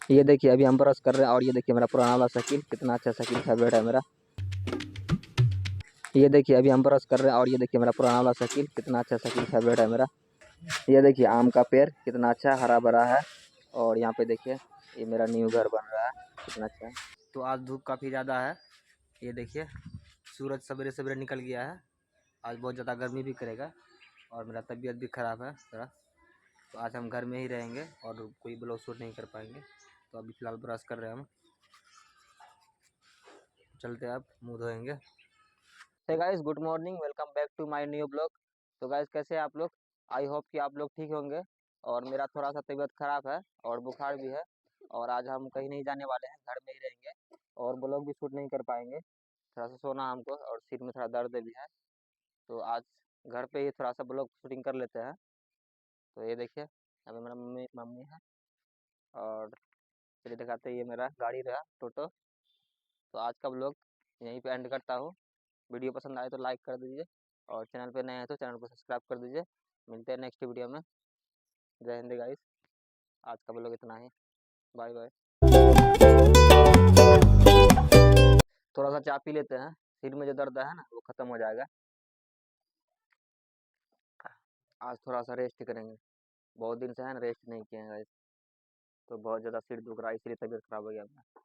ये देखिए अभी हम ब्रश कर रहे हैं और ये देखिए मेरा पुराना वाला साइकिल, कितना अच्छा साइकिल फेवरेट है मेरा। ये देखिए अभी हम ब्रश कर रहे हैं और ये देखिए मेरा पुराना वाला साइकिल, कितना अच्छा साइकिल फेवरेट है मेरा। ये देखिए आम का पेड़ कितना अच्छा हरा भरा है। और यहाँ पे देखिए ये मेरा न्यू घर बन रहा है, कितना अच्छा है। तो आज धूप काफ़ी ज़्यादा है, ये देखिए सूरज सवेरे सवेरे निकल गया है। आज बहुत ज़्यादा गर्मी भी करेगा और मेरा तबीयत भी ख़राब है थोड़ा, तो आज हम घर में ही रहेंगे और कोई ब्लॉग शूट नहीं कर पाएंगे। तो अभी फ़िलहाल ब्रश कर रहे हैं हम, चलते हैं अब मुँह धोएंगे। Hey guys, good morning, welcome back to my new blog. तो गाइस कैसे हैं आप लोग? आई होप कि आप लोग ठीक होंगे। और मेरा थोड़ा सा तबीयत ख़राब है और बुखार भी है। और आज हम कहीं नहीं जाने वाले हैं, घर में ही रहेंगे और ब्लॉग भी शूट नहीं कर पाएंगे। थोड़ा सा सोना हमको और सिर में थोड़ा दर्द भी है, तो आज घर पे ही थोड़ा सा ब्लॉग शूटिंग कर लेते हैं। तो ये देखिए अभी मेरा मम्मी मम्मी है और चलिए दिखाते हैं, ये मेरा गाड़ी रहा टोटो। तो आज का ब्लॉग यहीं पे एंड करता हूँ। वीडियो पसंद आए तो लाइक कर दीजिए और चैनल पे नए हैं तो चैनल को सब्सक्राइब कर दीजिए। मिलते हैं नेक्स्ट वीडियो में। जय हिंद गाइस, आज का ब्लॉग इतना ही। Bye bye. थोड़ा सा चाय पी लेते हैं, सिर में जो दर्द है ना वो खत्म हो जाएगा। आज थोड़ा सा रेस्ट करेंगे, बहुत दिन से है ना रेस्ट नहीं किए हैं गाइस, तो बहुत ज़्यादा सिर दुख रहा है इसलिए तबीयत खराब हो गया मेरा।